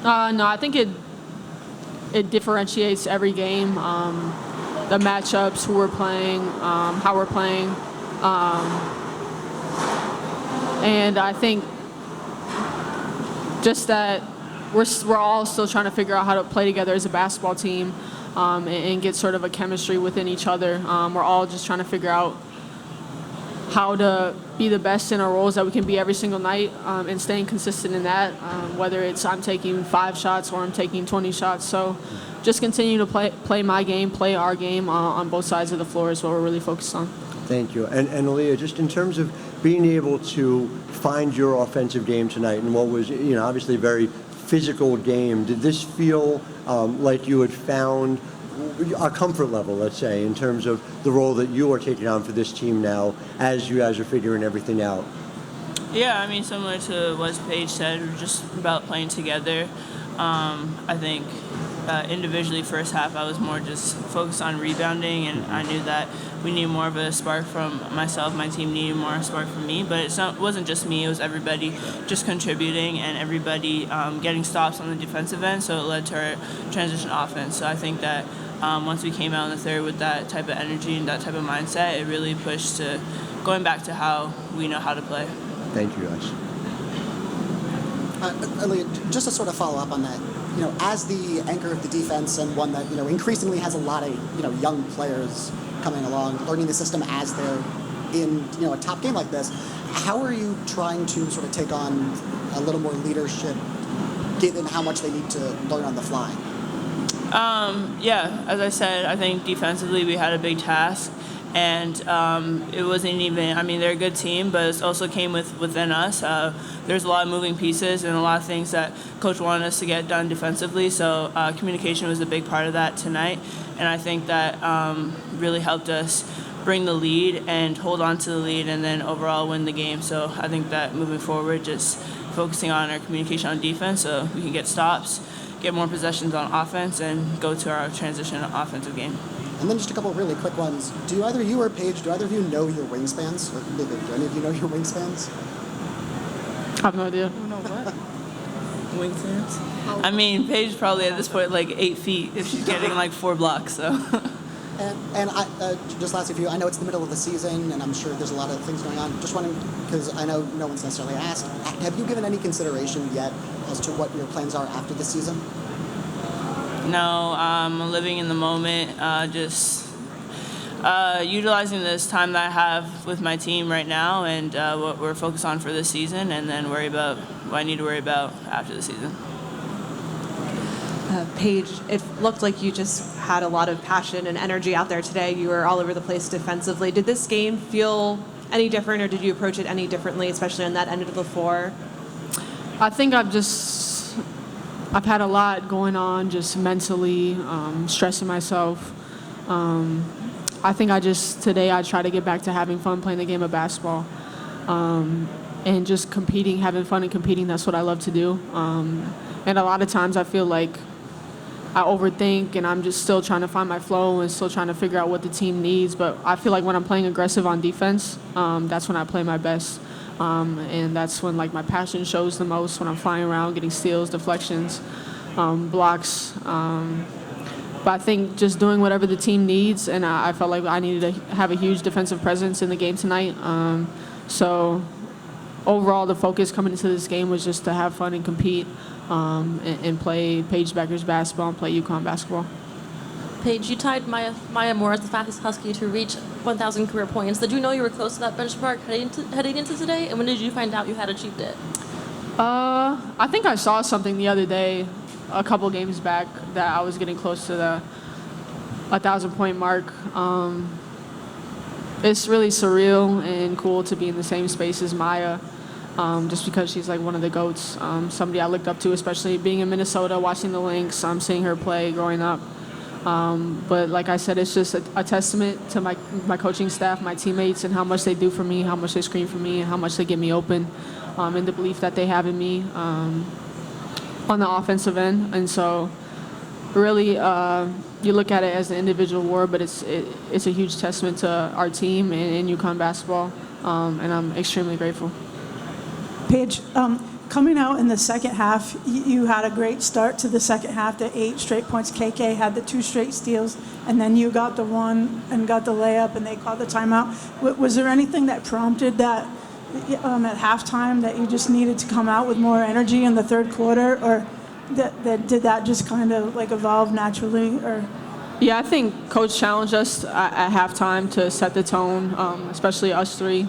No, I think it differentiates every game. The matchups, who we're playing, how we're playing, and I think just that we're all still trying to figure out how to play together as a basketball team, and get sort of a chemistry within each other. We're all just trying to figure out how to be the best in our roles that we can be every single night, and staying consistent in that, whether it's I'm taking 5 shots or I'm taking 20 shots. So just continue to play my game, play our game on both sides of the floor is what we're really focused on. Thank you. And Aaliyah, just in terms of being able to find your offensive game tonight and what was, obviously a very physical game, did this feel like you had found a comfort level, let's say, in terms of the role that you are taking on for this team now as you guys are figuring everything out? Yeah, I mean, similar to what Paige said, we're just about playing together. I think individually, first half, I was more just focused on rebounding, and I knew that we needed more of a spark from myself. My team needed more spark from me, but it wasn't just me. It was everybody just contributing and everybody getting stops on the defensive end, so it led to our transition offense. So I think that once we came out in the third with that type of energy and that type of mindset, it really pushed to going back to how we know how to play. Thank you, guys. Aaliyah, just to sort of follow up on that, as the anchor of the defense and one that, increasingly has a lot of, young players coming along, learning the system as they're in, a top game like this, how are you trying to sort of take on a little more leadership given how much they need to learn on the fly? Yeah, as I said, I think defensively we had a big task. And it wasn't even, I mean, they're a good team, but it also came within us. There's a lot of moving pieces and a lot of things that Coach wanted us to get done defensively. So communication was a big part of that tonight. And I think that really helped us bring the lead and hold on to the lead and then overall win the game. So I think that moving forward, just focusing on our communication on defense so we can get stops, get more possessions on offense, and go to our transition offensive game. And then just a couple of really quick ones. Do either you or Paige, do either of you know your wingspans? Or maybe, do any of you know your wingspans? I have no idea. I don't know what. Wingspans? I mean, Paige probably at this point like 8 feet if she's getting like 4 blocks, so. And I, just lastly for you, I know it's the middle of the season, and I'm sure there's a lot of things going on. Just wondering, because I know no one's necessarily asked, have you given any consideration yet as to what your plans are after this season? No, I'm living in the moment, just utilizing this time that I have with my team right now and what we're focused on for this season, and then worry about what I need to worry about after the season. Paige, it looked like you just had a lot of passion and energy out there today. You were all over the place defensively. Did this game feel any different, or did you approach it any differently, especially on that end of the floor? I think I've had a lot going on just mentally, stressing myself. I think today I try to get back to having fun playing the game of basketball, and just competing, having fun and competing. That's what I love to do. And a lot of times I feel like I overthink and I'm just still trying to find my flow and still trying to figure out what the team needs. But I feel like when I'm playing aggressive on defense, that's when I play my best. And that's when my passion shows the most, when I'm flying around, getting steals, deflections, blocks. But I think just doing whatever the team needs, and I felt like I needed to have a huge defensive presence in the game tonight. So overall, the focus coming into this game was just to have fun and compete, and play Paige Bueckers basketball and play UConn basketball. Paige, you tied Maya Moore as the fastest Husky to reach 1,000 career points. Did you know you were close to that benchmark heading into today? And when did you find out you had achieved it? I think I saw something the other day, a couple games back, that I was getting close to the 1,000-point mark. It's really surreal and cool to be in the same space as Maya, just because she's one of the GOATs, somebody I looked up to, especially being in Minnesota, watching the Lynx, seeing her play growing up. But like I said, it's just a testament to my coaching staff, my teammates, and how much they do for me, how much they screen for me, and how much they get me open, and the belief that they have in me on the offensive end. And so really, you look at it as an individual award, but it's a huge testament to our team and UConn basketball, and I'm extremely grateful. Paige, coming out in the second half, you had a great start to the second half, the 8 straight points. KK had the 2 straight steals, and then you got the one and got the layup, and they called the timeout. Was there anything that prompted that at halftime that you just needed to come out with more energy in the third quarter, or did that just kind of like evolve naturally? Or Yeah, I think Coach challenged us at halftime to set the tone, especially us three,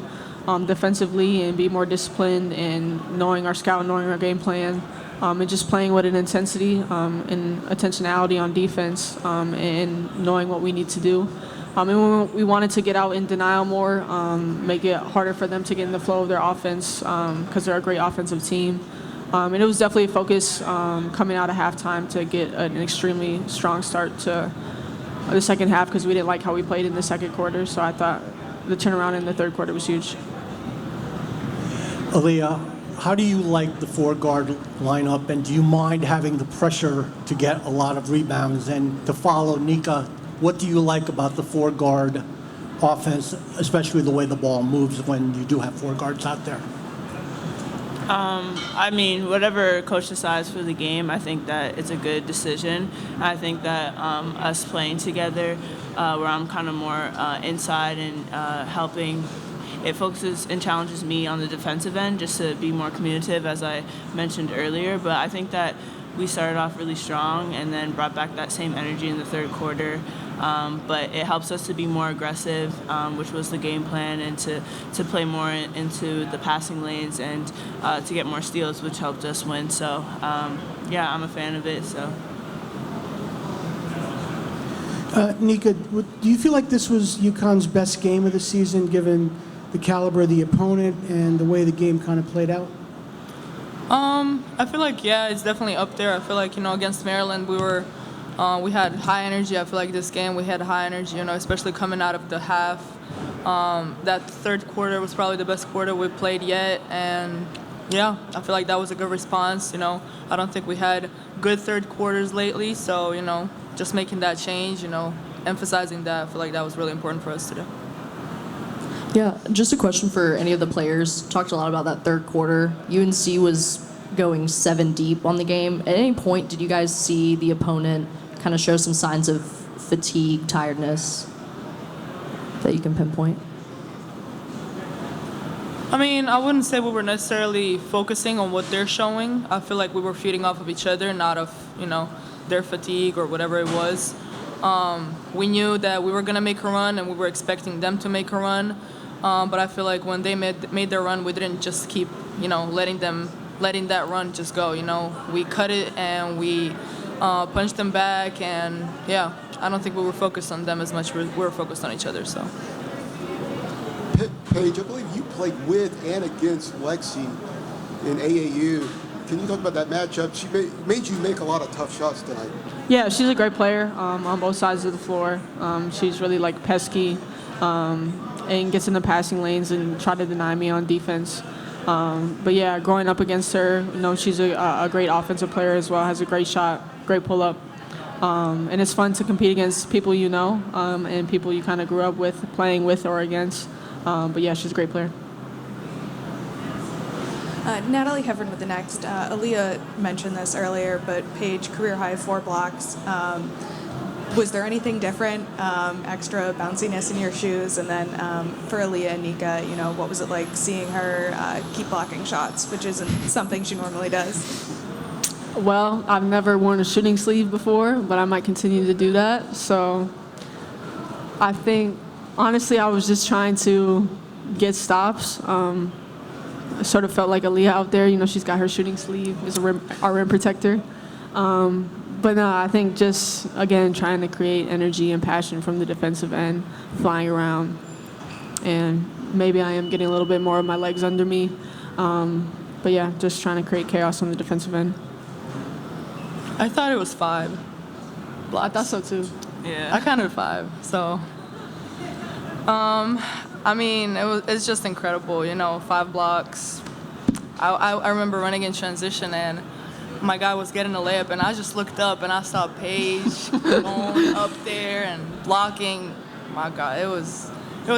defensively, and be more disciplined and knowing our scout, knowing our game plan, and just playing with an intensity and intentionality on defense, and knowing what we need to do. And we wanted to get out in denial more, make it harder for them to get in the flow of their offense because they're a great offensive team. And it was definitely a focus coming out of halftime to get an extremely strong start to the second half because we didn't like how we played in the second quarter. So I thought the turnaround in the third quarter was huge. Aaliyah, how do you like the 4-guard lineup, and do you mind having the pressure to get a lot of rebounds? And to follow Nika, what do you like about the 4-guard offense, especially the way the ball moves when you do have 4 guards out there? I mean, whatever coach decides for the game, I think that it's a good decision. I think that us playing together, where I'm kind of more inside and helping, it focuses and challenges me on the defensive end just to be more communicative, as I mentioned earlier. But I think that we started off really strong and then brought back that same energy in the third quarter. But it helps us to be more aggressive, which was the game plan, and to play more into the passing lanes and to get more steals, which helped us win. So, yeah, I'm a fan of it. So. Nika, do you feel like this was UConn's best game of the season, given the caliber of the opponent and the way the game kind of played out? I feel like, yeah, it's definitely up there. I feel like, against Maryland, we had high energy. I feel like this game we had high energy, especially coming out of the half. That third quarter was probably the best quarter we played yet. And, yeah, I feel like that was a good response. I don't think we had good third quarters lately. So, just making that change, emphasizing that, I feel like that was really important for us to do. Yeah, just a question for any of the players. Talked a lot about that third quarter. UNC was going 7 deep on the game. At any point, did you guys see the opponent kind of show some signs of fatigue, tiredness that you can pinpoint? I mean, I wouldn't say we were necessarily focusing on what they're showing. I feel like we were feeding off of each other, not of, their fatigue or whatever it was. We knew that we were going to make a run, and we were expecting them to make a run. But I feel like when they made their run, we didn't just keep, letting that run just go. We cut it and we punched them back, and yeah, I don't think we were focused on them as much. We were focused on each other. So. Paige, I believe you played with and against Lexi in AAU. Can you talk about that matchup? She made you make a lot of tough shots tonight. Yeah, she's a great player on both sides of the floor. She's really pesky and gets in the passing lanes and try to deny me on defense. But yeah, growing up against her, she's a great offensive player as well, has a great shot, great pull-up. And it's fun to compete against people and people you kind of grew up with, playing with or against. But yeah, she's a great player. Natalie Hevern with the next. Aaliyah mentioned this earlier, but Paige, career high 4 blocks. Was there anything different, extra bounciness in your shoes? And then for Aaliyah and Nika, what was it like seeing her keep blocking shots, which isn't something she normally does? Well, I've never worn a shooting sleeve before, but I might continue to do that. So I think, honestly, I was just trying to get stops. I sort of felt like Aaliyah out there. She's got her shooting sleeve. It's our rim protector. But no, I think just, again, trying to create energy and passion from the defensive end, flying around. And maybe I am getting a little bit more of my legs under me. But yeah, just trying to create chaos on the defensive end. I thought it was 5 blocks. I thought so too. Yeah. I counted 5. So, I mean, it's just incredible, 5 blocks. I remember running in transition, and my guy was getting a layup, and I just looked up and I saw Paige going up there and blocking. My God, it was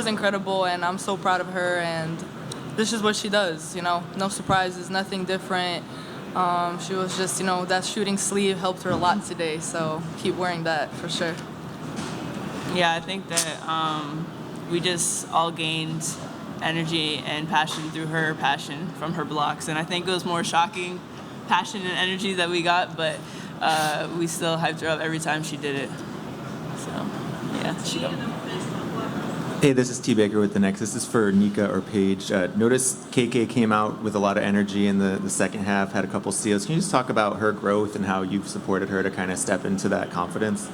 incredible, and I'm so proud of her. And this is what she does. No surprises, nothing different. She was just, that shooting sleeve helped her a lot today. So keep wearing that for sure. Yeah, I think that we just all gained energy and passion through her passion from her blocks. And I think it was more shocking passion and energy that we got, but we still hyped her up every time she did it. So, yeah, she got. Hey, this is T. Baker with the Next. This is for Nika or Paige. Noticed KK came out with a lot of energy in the second half, had a couple steals. Can you just talk about her growth and how you've supported her to kind of step into that confidence?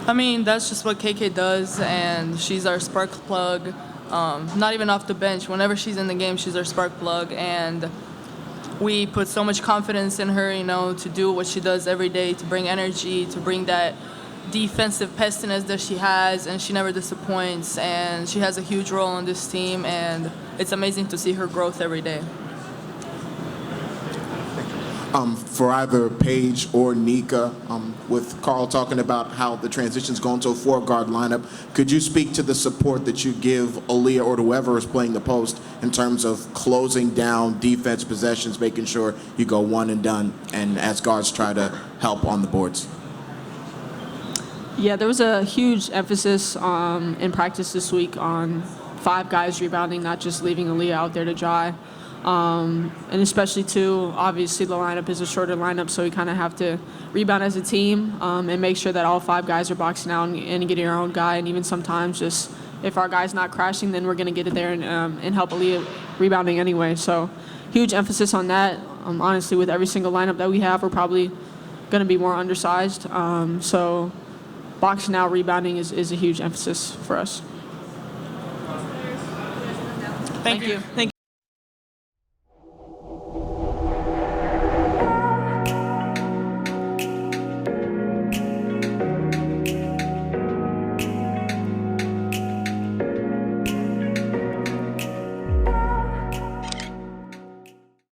I mean, that's just what KK does, and she's our spark plug. Not even off the bench. Whenever she's in the game, she's our spark plug, and we put so much confidence in her, to do what she does every day, to bring energy, to bring that defensive pestiness that she has, and she never disappoints, and she has a huge role on this team, and it's amazing to see her growth every day. For either Paige or Nika, with Carl talking about how the transition's going to a four-guard lineup, could you speak to the support that you give Aaliyah or whoever is playing the post in terms of closing down defense possessions, making sure you go one and done, and as guards try to help on the boards? Yeah, there was a huge emphasis in practice this week on 5 guys rebounding, not just leaving Aaliyah out there to dry. And especially, too, obviously the lineup is a shorter lineup, so we kind of have to rebound as a team and make sure that all 5 guys are boxing out and getting our own guy. And even sometimes just if our guy's not crashing, then we're going to get it there and help Aaliyah rebounding anyway. So huge emphasis on that. Honestly, with every single lineup that we have, we're probably going to be more undersized. So boxing out, rebounding is a huge emphasis for us. Thank you. Thank you.